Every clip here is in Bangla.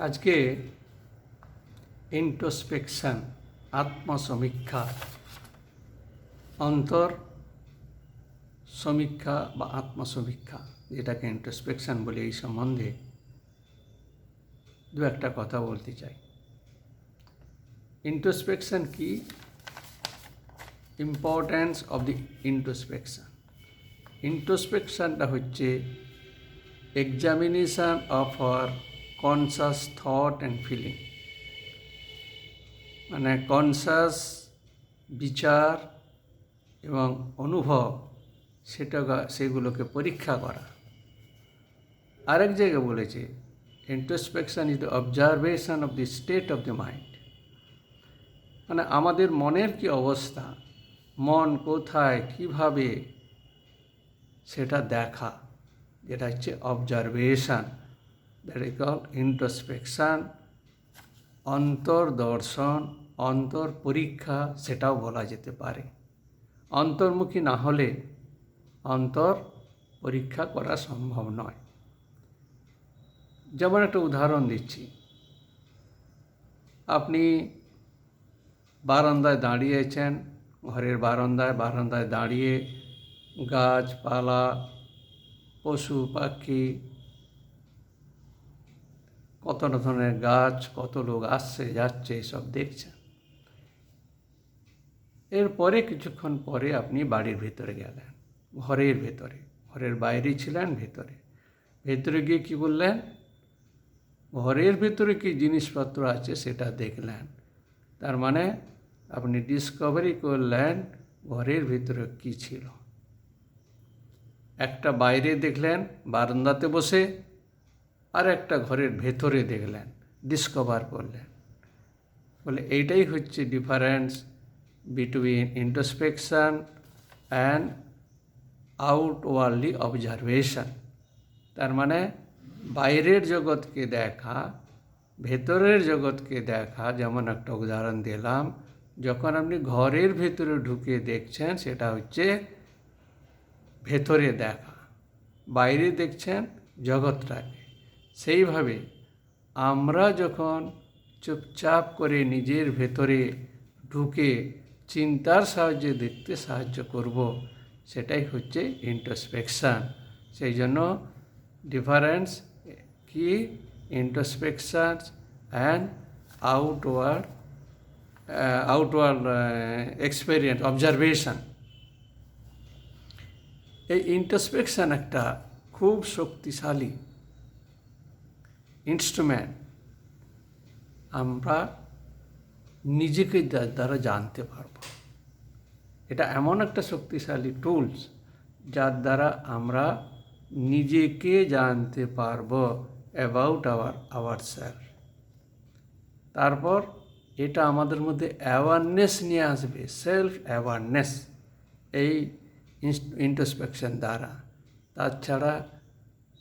আজকে ইন্ট্রোস্পেকশন আত্মসমীক্ষা অন্তর সমীক্ষা বা আত্মসমীক্ষা যেটাকে ইন্ট্রোস্পেকশন বলে এই সম্বন্ধে দু একটা কথা বলতে চাই। ইন্ট্রোস্পেকশন কি, ইম্পর্ট্যান্স অফ দি ইন্ট্রোস্পেকশন। ইন্ট্রোস্পেকশনটা হচ্ছে examination of our conscious thought and feeling, মানে কনসাস বিচার এবং অনুভব সেগুলোকে পরীক্ষা করা। আরেক জায়গায় বলেছে introspection is the observation of the state of the mind, মানে আমাদের মনের কি অবস্থা, মন কোথায় কিভাবে সেটা দেখা, যেটা হচ্ছে observation, that is called introspection. অন্তর্দর্শন, অন্তর পরীক্ষা সেটাও বলা যেতে পারে। অন্তর্মুখী না হলে অন্তর পরীক্ষা করা সম্ভব নয়। যেমন একটা উদাহরণ দিচ্ছি, আপনি বারান্দায় দাঁড়িয়েছেন, ঘরের বারান্দায় দাঁড়িয়ে গাছপালা, পশু পাখি, কত ধরনের গাছ, কত লোক আসছে যাচ্ছে এসব দেখছেন। এরপরে কিছুক্ষণ পরে আপনি বাড়ির ভেতরে গেলেন, ঘরের বাইরে ছিলেন, ভেতরে গিয়ে কি বললেন, ঘরের ভেতরে কি জিনিসপত্র আছে সেটা দেখলেন। তার মানে আপনি ডিসকভারি করলেন ঘরের ভিতরে কি ছিল। একটা বাইরে দেখলেন বারান্দাতে বসে, আর একটা ঘরের ভেতরে দেখলেন, ডিসকভার করলেন। বলে এইটাই হচ্ছে difference between introspection and outwardly observation. তার মানে বাইরের জগৎকে দেখা, ভেতরের জগৎকে দেখা। যেমন একটা উদাহরণ দিলাম, যখন আপনি ঘরের ভেতরে ঢুকে দেখছেন সেটা হচ্ছে ভেতরে দেখা, বাইরে দেখছেন জগৎটাকে। সেইভাবে আমরা যখন চুপচাপ করে নিজের ভেতরে ঢুকে চিন্তার সাহায্যে দেখতে সাহায্য করব, সেটাই হচ্ছে ইন্ট্রোস্পেকশন। সেই জন্য ডিফারেন্স কি, introspection and outward experience, observation. এই ইন্ট্রোস্পেকশন একটা খুব শক্তিশালী ইনস্ট্রুমেন্ট। আমরা নিজেকে দ্বারা জানতে পারব। এটা এমন একটা শক্তিশালী টুলস যার দ্বারা আমরা নিজেকে জানতে পারব অ্যাবাউট আওয়ার সেলফ। তারপর এটা আমাদের মধ্যে অ্যাওয়ারনেস নিয়ে আসবে, সেলফ অ্যাওয়ারনেস, এই ইন্ট্রোস্পেকশন দ্বারা। তাছাড়া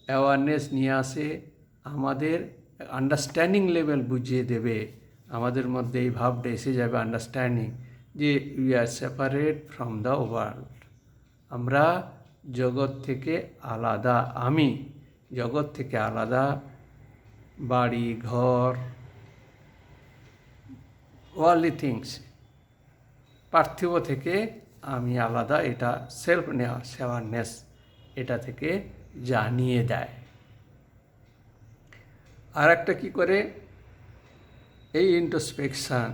অ্যাওয়ারনেস নিয়ে আসে আমাদের আন্ডারস্ট্যান্ডিং লেভেল বুঝিয়ে দেবে। আমাদের মধ্যে এই ভাবটা এসে যাবে, আন্ডারস্ট্যান্ডিং, যে we are separate from the world. আমরা জগৎ থেকে আলাদা, আমি জগৎ থেকে আলাদা। বাড়ি ঘর, ওয়ার্ল্ডলি থিংস, পার্থিব থেকে আমি আলাদা, এটা সেলফ অ্যাওয়ারনেস এটা থেকে জানিয়ে দেয়। আর একটা কী করে, এই ইন্ট্রোস্পেকশন,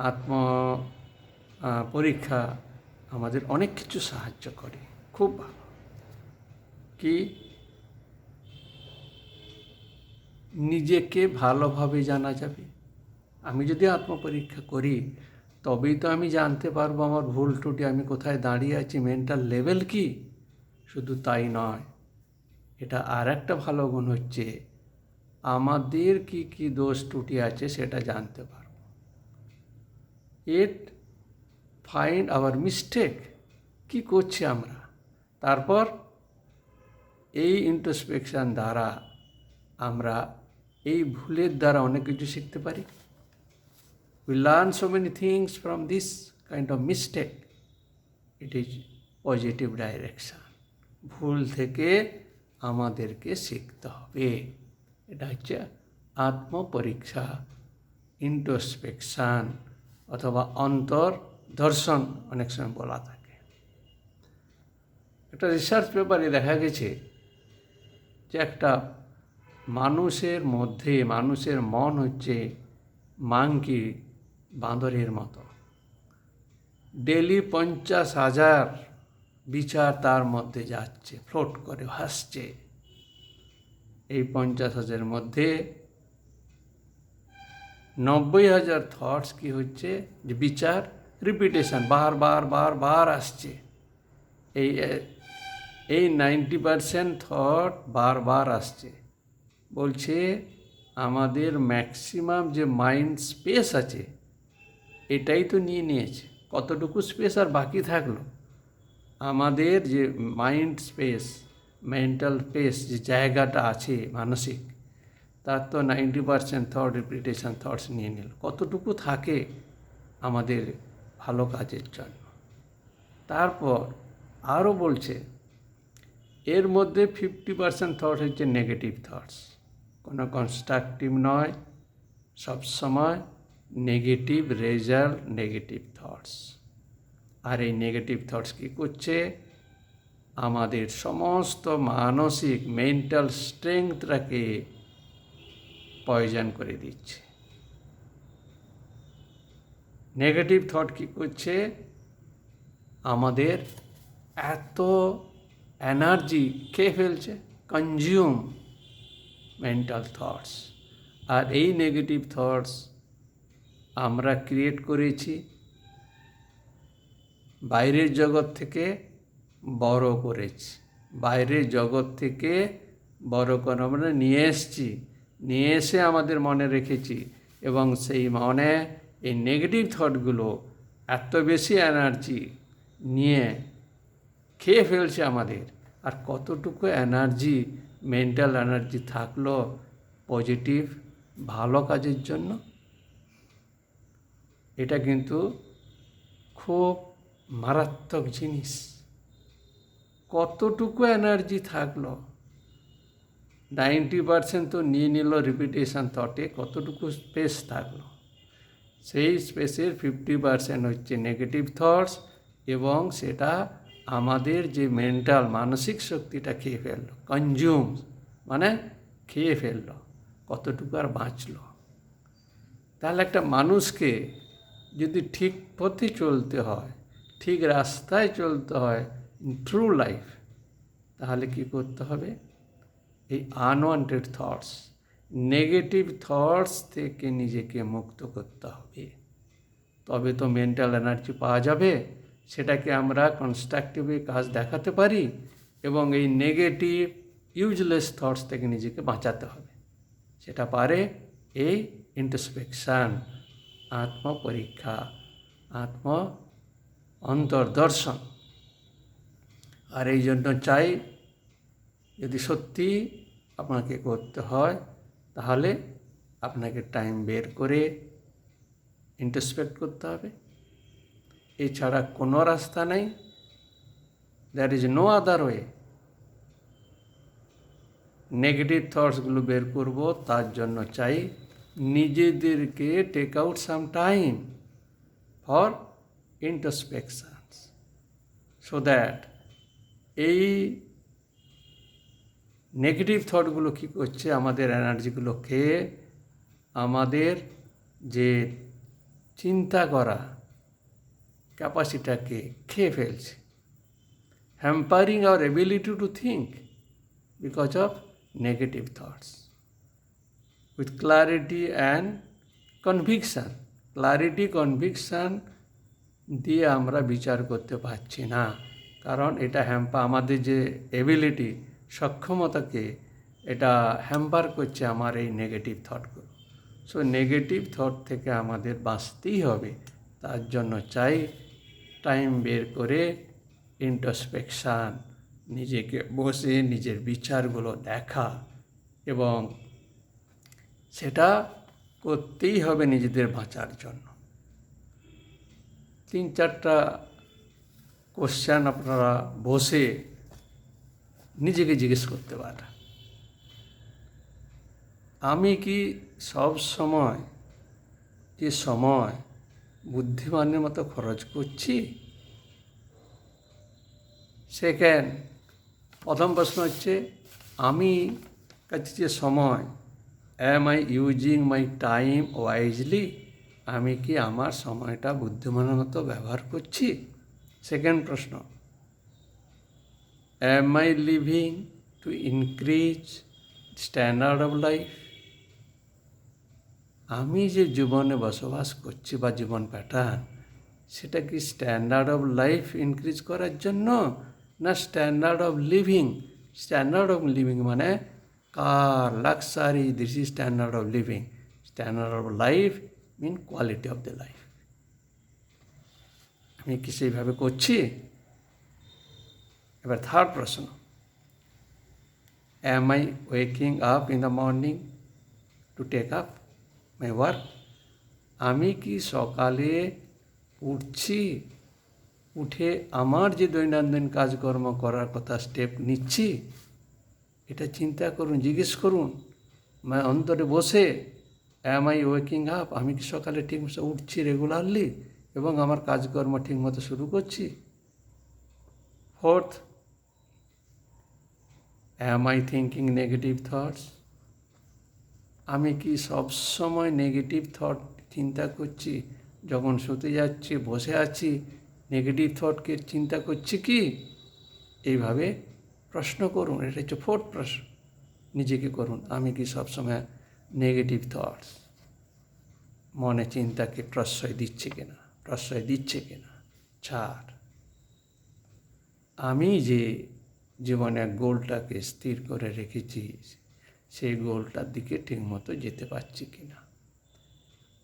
আত্মপরীক্ষা আমাদের অনেক কিছু সাহায্য করে, খুব ভালো। কি, নিজেকে ভালোভাবে জানা যাবে। আমি যদি আত্মপরীক্ষা করি তবেই তো আমি জানতে পারবো আমার ভুল ত্রুটি, আমি কোথায় দাঁড়িয়ে আছি, মেন্টাল লেভেল কি। শুধু তাই নয়, এটা আর একটা ভালো গুণ হচ্ছে আমাদের কি কি দোষ ত্রুটি আছে সেটা জানতে পারব। ইট ফাইন্ড আওয়ার মিস্টেক, কি করছি আমরা। তারপর এই ইন্ট্রোস্পেকশন দ্বারা আমরা এই ভুলের দ্বারা অনেক কিছু শিখতে পারি। We learn so many things from this kind of mistake. It is positive direction. ভুল থেকে আমাদেরকে শিখতে হবে। এটা হচ্ছে আত্মপরীক্ষা, ইন্ট্রোস্পেকশান অথবা অন্তর্দর্শন অনেক সময় বলা থাকে। একটা রিসার্চ পেপারে দেখা গেছে যে একটা মানুষের মধ্যে, মানুষের মন হচ্ছে মাংকি, বাঁদরের মতো। ডেলি 50,000 বিচার তার মধ্যে যাচ্ছে, ফ্লোট করে ভাসছে। এই 50,000 মধ্যে 90,000 থটস কি হচ্ছে, যে বিচার রিপিটেশন, বার আসছে। এই 90% থট বার আসছে। বলছে আমাদের ম্যাক্সিমাম যে মাইন্ড স্পেস আছে এটাই তো নিয়েছে, কতটুকু স্পেস আর বাকি থাকলো? আমাদের যে মাইন্ড স্পেস, মেন্টাল স্পেস, যে জায়গাটা আছে মানসিক, তার তো 90% থট রিপিটেশন থটস নিয়ে নিল, কতটুকু থাকে আমাদের ভালো কাজের জন্য? তারপর আরও বলছে এর মধ্যে 50% থট হচ্ছে নেগেটিভ থটস, কোনো কনস্ট্রাকটিভ নয়, সবসময় নেগেটিভ রেজাল্ট, নেগেটিভ থটস। আর এই নেগেটিভ থটস কী করছে? আমাদের সমস্ত মানসিক মেন্টাল স্ট্রেংথটাকে পয়জন করে দিচ্ছে। নেগেটিভ থট কী করছে? আমাদের এত এনার্জি খেয়ে ফেলছে, কনজিউম মেন্টাল থটস। আর এই নেগেটিভ থটস আমরা ক্রিয়েট করেছি বাইরের জগৎ থেকে, বড় করেছি। বাইরের জগৎ থেকে বড় করে আমরা নিয়ে এসে আমাদের মনে রেখেছি, এবং সেই মনে এই নেগেটিভ থটগুলো এত বেশি এনার্জি নিয়ে খেয়ে ফেলছে আমাদের। আর কতটুকু এনার্জি, মেন্টাল এনার্জি থাকলো পজিটিভ ভালো কাজের জন্য? এটা কিন্তু খুব মারাত্মক জিনিস। কতটুকু এনার্জি থাকলো? 90% তো নিয়ে নিল রিপিটেশন থটে, কতটুকু স্পেস থাকলো? সেই স্পেসের 50% হচ্ছে নেগেটিভ থটস, এবং সেটা আমাদের যে মেন্টাল মানসিক শক্তিটা খেয়ে ফেললো, কনজিউম মানে খেয়ে ফেললো, কতটুকু আর বাঁচলো? তাহলে একটা মানুষকে যদি ঠিক পথে চলতে হয়, ঠিক রাস্তায় চলতে হয়, ট্রু লাইফ, তাহলে কি করতে হবে? এই আনওয়ান্টেড থটস, নেগেটিভ থটস থেকে নিজেকে মুক্ত করতে হবে। তবে তো মেন্টাল এনার্জি পাওয়া যাবে, সেটাকে আমরা কনস্ট্রাকটিভে কাজ দেখাতে পারি, এবং এই নেগেটিভ ইউজলেস থটস থেকে নিজেকে বাঁচাতে হবে। সেটা পারে এই ইন্ট্রোস্পেকশান, আত্মপরীক্ষা, অন্তর্দর্শন। আর এই জন্য চাই, যদি সত্যি আপনাকে করতে হয়, তাহলে আপনাকে টাইম বের করে ইন্ট্রোস্পেক্ট করতে হবে। এছাড়া কোনো রাস্তা নেই, there is no other way. Negative থটসগুলো বের করব, তার জন্য চাই নিজেদেরকে take out some time for introspections, so that এই নেগেটিভ থটগুলো কী করছে, আমাদের এনার্জিগুলো খেয়ে আমাদের যে চিন্তা করা ক্যাপাসিটিটাকে খেয়ে ফেলছে, hampering our ability to think because of negative thoughts. With clarity and conviction, conviction দিয়ে আমরা বিচার করতে পারছি না, কারণ এটা আমাদের যে এবিলিটি, সক্ষমতাকে এটা হ্যাম্পার করছে আমার এই নেগেটিভ থটগুলো। সো নেগেটিভ থট থেকে আমাদের বাঁচতেই হবে। তার জন্য চাই টাইম বের করে ইন্ট্রোস্পেকশান, নিজেকে বসে নিজের বিচারগুলো দেখা, এবং সেটা করতেই হবে নিজেদের বাঁচার জন্য। 3-4টা কোশ্চেন আপনারা বসে নিজেকে জিজ্ঞেস করতে পারেন। আমি কি সব সময় যে সময় বুদ্ধিমানের মতো খরচ করছি? সেকেন্ড, প্রথম প্রশ্ন হচ্ছে আমি কাছে যে সময়, am I using my time wisely? আমি কি আমার সময়টা বুদ্ধিমানের মতো ব্যবহার করছি? সেকেন্ড প্রশ্ন, am I living to increase standard of life? আমি যে জীবনে বসবাস করছি বা জীবন প্যাটার্ন, সেটা কি স্ট্যান্ডার্ড অফ লাইফ ইনক্রিজ করার জন্য, না standard of living? Standard of living মানে car, luxury, this is standard of living. Standard of life mean quality of the life. আমি কি সেইভাবে করছি? এবার থার্ড প্রশ্ন, am I waking up in the morning to take up my work? আমি কি সকালে উঠছি, উঠে আমার যে দৈনন্দিন কাজকর্ম করার কথা স্টেপ নিচ্ছি? এটা চিন্তা করুন, জিজ্ঞেস করুন অন্তরে বসে, অ্যাম আই ওয়েকিং আপ? আমি কি সকালে ঠিক মতো উঠছি রেগুলারলি এবং আমার কাজকর্ম ঠিকমতো শুরু করছি? Fourth, am I thinking negative thoughts? আমি কি সবসময় নেগেটিভ থট চিন্তা করছি? যখন শুতে যাচ্ছি, বসে আছি, নেগেটিভ থটকে চিন্তা করছি কি? এইভাবে প্রশ্ন করুন। এটা হচ্ছে ফোর্থ প্রশ্ন, নিজেকে করুন, আমি কি সবসময় নেগেটিভ থটস, মনে চিন্তাকে প্রশ্রয় দিচ্ছে কিনা? 4, আমি যে জীবনে গোলটাকে স্থির করে রেখেছি, সেই গোলটার দিকে ঠিকমতো যেতে পারছি কিনা?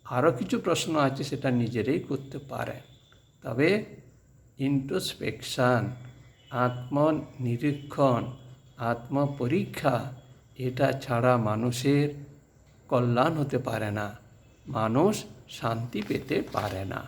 আরও কিছু প্রশ্ন আছে, সেটা নিজেরাই করতে পারেন। তবে ইন্ট্রোস্পেকশান, আত্মনিরীক্ষণ, আত্মপরীক্ষা, এটা ছাড়া মানুষের কল্যাণ হতে পারে না, মানুষ শান্তি পেতে পারে না।